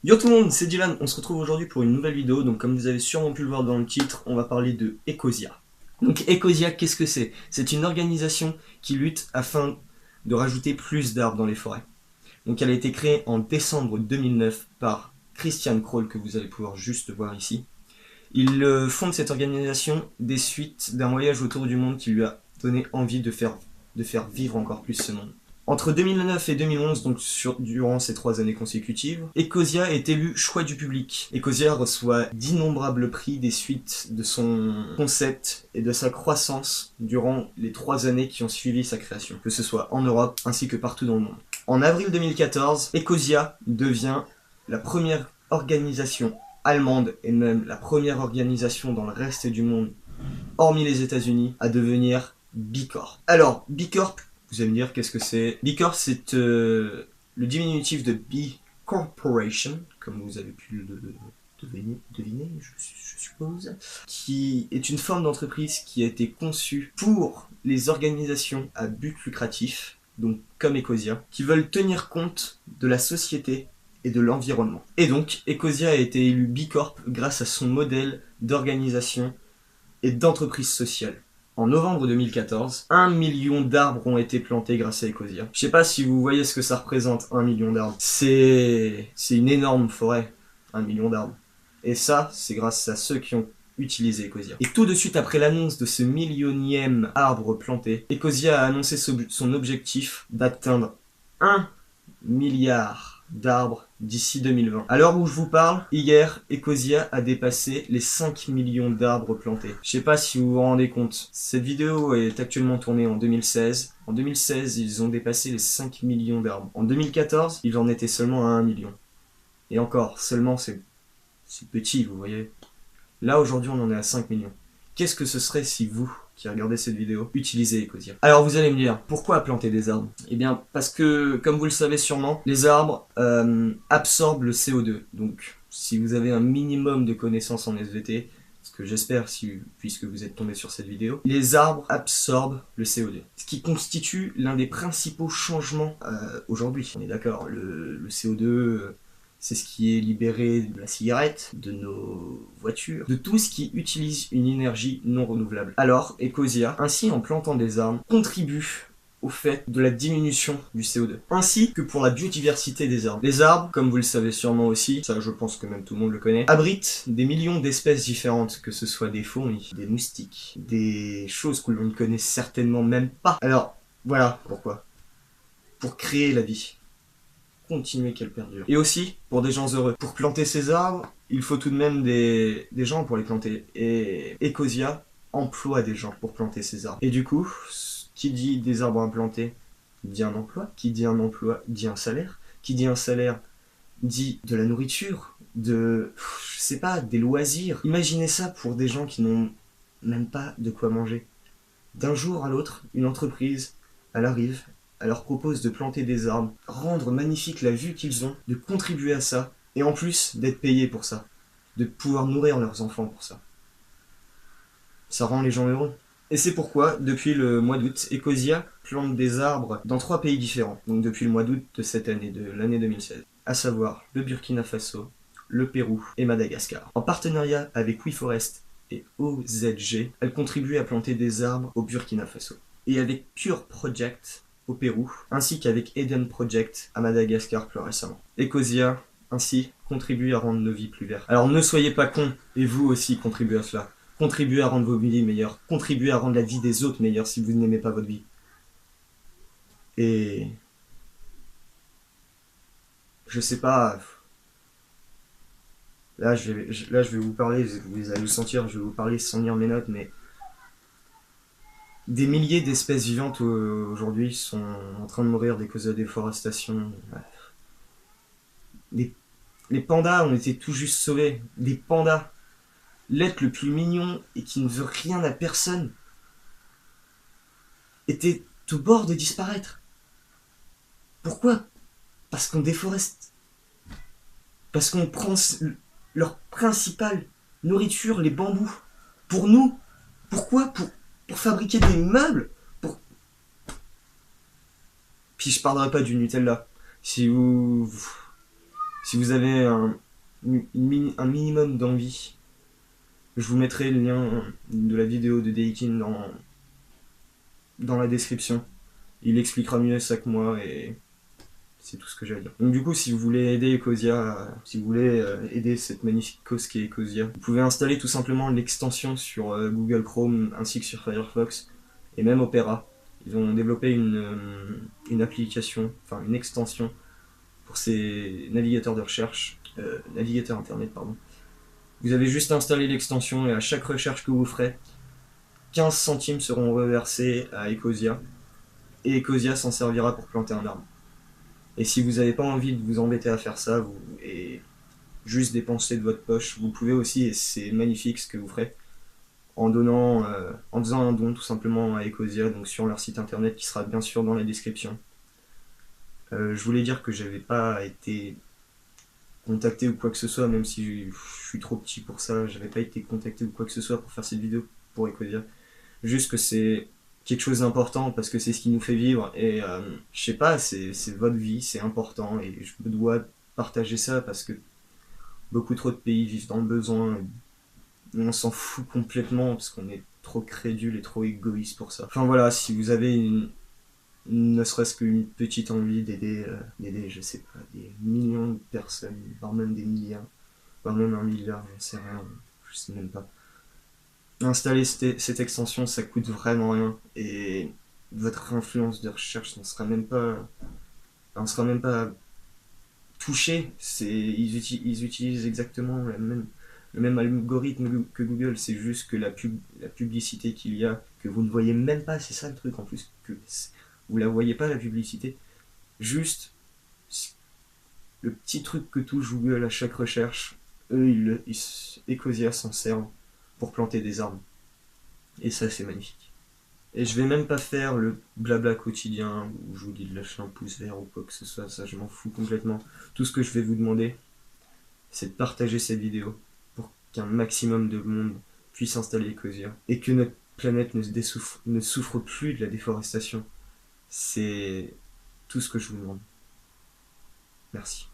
Yo tout le monde, c'est Dylan, on se retrouve aujourd'hui pour une nouvelle vidéo. Donc comme vous avez sûrement pu le voir dans le titre, on va parler de Ecosia. Donc Ecosia, qu'est-ce que c'est? C'est une organisation qui lutte afin de rajouter plus d'arbres dans les forêts. Donc elle a été créée en décembre 2009 par Christian Kroll, que vous allez pouvoir juste voir ici. Il fonde cette organisation des suites d'un voyage autour du monde qui lui a donné envie de faire vivre encore plus ce monde. Entre 2009 et 2011, donc durant ces 3 années consécutives, Ecosia est élu choix du public. Ecosia reçoit d'innombrables prix des suites de son concept et de sa croissance durant les 3 années qui ont suivi sa création, que ce soit en Europe ainsi que partout dans le monde. En avril 2014, Ecosia devient la première organisation allemande et même la première organisation dans le reste du monde, hormis les États-Unis, à devenir B Corp. Alors, B Corp, vous allez me dire qu'est-ce que c'est? B Corp, c'est le diminutif de B Corporation, comme vous avez pu le deviner, je suppose, qui est une forme d'entreprise qui a été conçue pour les organisations à but lucratif, donc comme Ecosia, qui veulent tenir compte de la société et de l'environnement. Et donc, Ecosia a été élu B Corp grâce à son modèle d'organisation et d'entreprise sociale. En novembre 2014, 1 million d'arbres ont été plantés grâce à Ecosia. Je sais pas si vous voyez ce que ça représente, 1 million d'arbres. C'est une énorme forêt, 1 million d'arbres. Et ça, c'est grâce à ceux qui ont utilisé Ecosia. Et tout de suite après l'annonce de ce millionième arbre planté, Ecosia a annoncé son objectif d'atteindre 1 milliard d'arbres d'ici 2020. À l'heure où je vous parle, hier, Ecosia a dépassé les 5 millions d'arbres plantés. Je sais pas si vous vous rendez compte, cette vidéo est actuellement tournée en 2016. En 2016, ils ont dépassé les 5 millions d'arbres. En 2014, ils en étaient seulement à 1 million. Et encore, seulement c'est petit, vous voyez. Là, aujourd'hui, on en est à 5 millions. Qu'est-ce que ce serait si vous, qui regardez cette vidéo, utilisez Ecosia? Alors vous allez me dire, pourquoi planter des arbres? Eh bien, parce que, comme vous le savez sûrement, les arbres absorbent le CO2. Donc, si vous avez un minimum de connaissances en SVT, ce que j'espère puisque vous êtes tombé sur cette vidéo, les arbres absorbent le CO2. Ce qui constitue l'un des principaux changements aujourd'hui. On est d'accord, le CO2... c'est ce qui est libéré de la cigarette, de nos voitures, de tout ce qui utilise une énergie non renouvelable. Alors, Ecosia, ainsi en plantant des arbres, contribue au fait de la diminution du CO2, ainsi que pour la biodiversité des arbres. Les arbres, comme vous le savez sûrement aussi, ça je pense que même tout le monde le connaît, abritent des millions d'espèces différentes, que ce soit des fourmis, des moustiques, des choses que l'on ne connaît certainement même pas. Alors, voilà pourquoi. Pour créer la vie. Continuer qu'elle perdure. Et aussi, pour des gens heureux. Pour planter ces arbres, il faut tout de même des gens pour les planter. Et Ecosia emploie des gens pour planter ces arbres. Et du coup, qui dit des arbres à planter, dit un emploi. Qui dit un emploi, dit un salaire. Qui dit un salaire, dit de la nourriture, je sais pas, des loisirs. Imaginez ça pour des gens qui n'ont même pas de quoi manger. D'un jour à l'autre, une entreprise, elle arrive, elle leur propose de planter des arbres, rendre magnifique la vue qu'ils ont, de contribuer à ça, et en plus d'être payés pour ça, de pouvoir nourrir leurs enfants pour ça. Ça rend les gens heureux. Et c'est pourquoi, depuis le mois d'août, Ecosia plante des arbres dans 3 pays différents, donc depuis le mois d'août de cette année, de l'année 2016, à savoir le Burkina Faso, le Pérou et Madagascar. En partenariat avec WeForest et OZG, elle contribue à planter des arbres au Burkina Faso. Et avec Pure Project, au Pérou, ainsi qu'avec Eden Project à Madagascar plus récemment. Ecosia, ainsi, contribue à rendre nos vies plus vertes. Alors ne soyez pas cons, et vous aussi contribuez à cela. Contribuez à rendre vos vies meilleures. Contribuez à rendre la vie des autres meilleure si vous n'aimez pas votre vie. Et... je sais pas... Là, je vais vous parler, vous allez le sentir, je vais vous parler sans lire mes notes, mais... des milliers d'espèces vivantes aujourd'hui sont en train de mourir des causes de la déforestation. Les pandas ont été tout juste sauvés. Des pandas. L'être le plus mignon et qui ne veut rien à personne était au bord de disparaître. Pourquoi? Parce qu'on déforeste. Parce qu'on prend leur principale nourriture, les bambous. Pour nous. Pourquoi? Pour fabriquer des meubles. Puis je parlerai pas du Nutella. Si vous Si vous avez un minimum d'envie, je vous mettrai le lien de la vidéo de Deikin dans la description. Il expliquera mieux ça que moi et c'est tout ce que j'ai à dire. Donc du coup, si vous voulez aider Ecosia, si vous voulez aider cette magnifique cause qui est Ecosia, vous pouvez installer tout simplement l'extension sur Google Chrome ainsi que sur Firefox et même Opera. Ils ont développé une application, enfin une extension pour ces navigateurs de recherche, navigateurs internet pardon. Vous avez juste installé l'extension et à chaque recherche que vous ferez, 15 centimes seront reversés à Ecosia et Ecosia s'en servira pour planter un arbre. Et si vous n'avez pas envie de vous embêter à faire ça et juste dépenser de votre poche, vous pouvez aussi, et c'est magnifique ce que vous ferez, en faisant un don tout simplement à Ecosia, donc sur leur site internet qui sera bien sûr dans la description. Je voulais dire que j'avais pas été contacté ou quoi que ce soit, même si je suis trop petit pour ça, j'avais pas été contacté ou quoi que ce soit pour faire cette vidéo pour Ecosia. Juste que c'est quelque chose d'important parce que c'est ce qui nous fait vivre et je sais pas, c'est votre vie, c'est important et je me dois partager ça parce que beaucoup trop de pays vivent dans le besoin et on s'en fout complètement parce qu'on est trop crédule et trop égoïste pour ça. Enfin voilà, si vous avez ne serait-ce qu'une petite envie d'aider, je sais pas, des millions de personnes, voire même des milliards, voire même 1 milliard, j'en sais rien, je sais même pas. Installer cette extension, ça coûte vraiment rien et votre influence de recherche n'en sera même pas touchée. Ils utilisent exactement le même algorithme que Google, c'est juste que la publicité qu'il y a, que vous ne voyez même pas, c'est ça le truc en plus, que vous la voyez pas la publicité, juste le petit truc que touche Google à chaque recherche, eux, Ecosia s'en servent pour planter des arbres. Et ça, c'est magnifique. Et je vais même pas faire le blabla quotidien où je vous dis de lâcher un pouce vert ou quoi que ce soit, ça je m'en fous complètement. Tout ce que je vais vous demander, c'est de partager cette vidéo pour qu'un maximum de monde puisse installer Ecosia et que notre planète ne souffre plus de la déforestation. C'est tout ce que je vous demande. Merci.